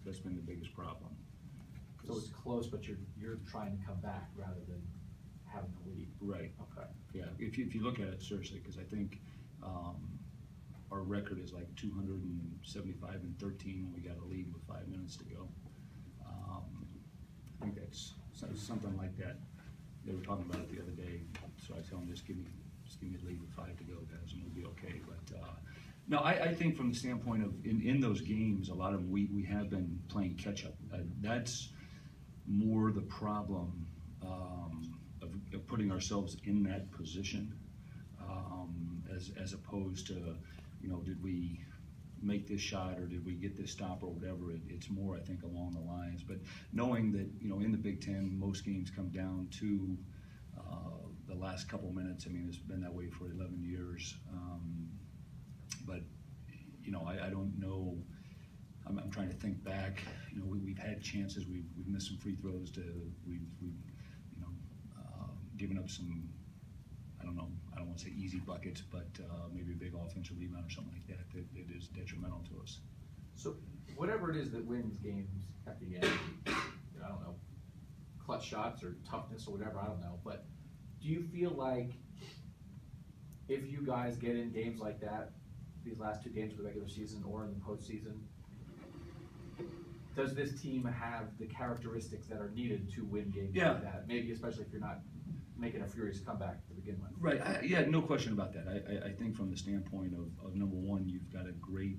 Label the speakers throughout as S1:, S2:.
S1: that's been the biggest problem.
S2: So it's close, but you're trying to come back rather than having a lead.
S1: Right.
S2: Okay.
S1: Yeah. If you look at it seriously, because I think our record is like 275-13 when we got a lead with 5 minutes to go. I think that's something like that. They were talking about it the other day, so I tell them just give me a lead with 5 to go, guys, and we'll be okay. But no, I think from the standpoint of in those games, a lot of them we have been playing catch up. That's more the problem of putting ourselves in that position, as opposed to, did we make this shot or did we get this stop or whatever. It's more, I think, along the lines. But knowing that, in the Big Ten, most games come down to the last couple minutes. I mean, it's been that way for 11 years. But, I don't know. I'm trying to think back. We've had chances. We've missed some free throws. We've given up some. I don't know. I don't want to say easy buckets, but maybe a big offensive rebound or something like that. That is detrimental to us.
S2: So whatever it is that wins games at the end, I don't know, clutch shots or toughness or whatever. I don't know. But do you feel like if you guys get in games like that, these last 2 games of the regular season or in the postseason, does this team have the characteristics that are needed to win games like that? Maybe especially if you're not making a furious comeback to begin with.
S1: Right. No question about that. I think from the standpoint of number one, you've got a great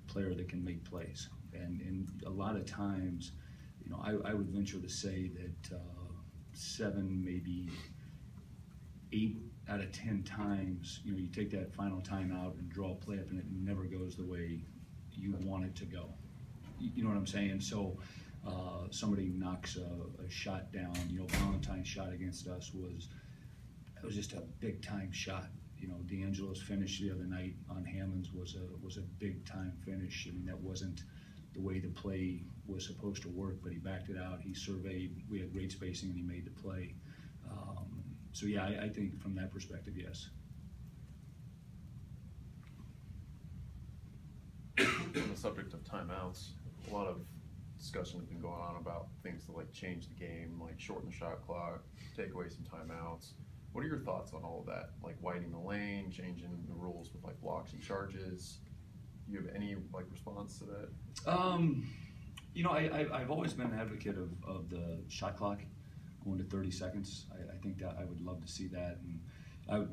S1: player that can make plays, and a lot of times, I would venture to say that 7, maybe 8 out of 10 times, you take that final timeout and draw a play up, and it never goes the way you want it to go. You know what I'm saying? So somebody knocks a shot down. Valentine's shot against us was just a big time shot. D'Angelo's finish the other night on Hammond's was a big time finish. I mean, that wasn't the way the play was supposed to work, but he backed it out. He surveyed. We had great spacing, and he made the play. So yeah, I think from that perspective, yes.
S3: On the subject of timeouts, a lot of discussion has been going on about things to change the game, shorten the shot clock, take away some timeouts. What are your thoughts on all of that? Widening the lane, changing the rules with blocks and charges. Do you have any response to that?
S1: I've always been an advocate of the shot clock going to 30 seconds. I think that I would love to see that, and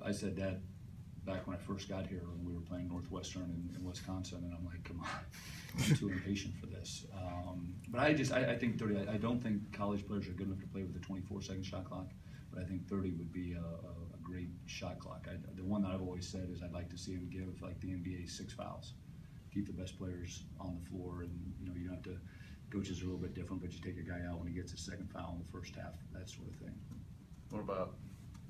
S1: I said that back when I first got here when we were playing Northwestern in Wisconsin, and I'm like, come on, I'm too impatient for this. But I think 30. I don't think college players are good enough to play with a 24-second shot clock, but I think 30 would be a great shot clock. The one that I've always said is I'd like to see them give the NBA 6 fouls, keep the best players on the floor, and you don't have to. Coaches are a little bit different, but you take a guy out when he gets his second foul in the first half, that sort of thing.
S3: What about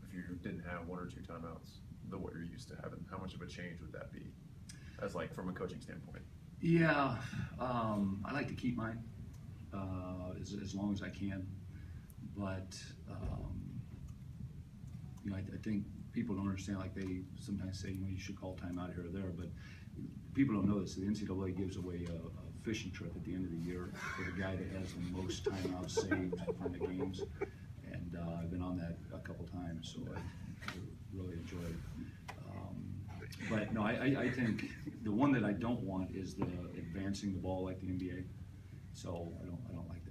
S3: if you didn't have 1 or 2 timeouts? What you're used to having, how much of a change would that be, as from a coaching standpoint?
S1: Yeah, I like to keep mine as long as I can, but I think people don't understand. They sometimes say you should call timeout here or there, but people don't know this. The NCAA gives away a fishing trip at the end of the year for the guy that has the most timeouts saved from the games, and I've been on that a couple times, so I really enjoy it. But no, I think the one that I don't want is the advancing the ball like the NBA. So I don't like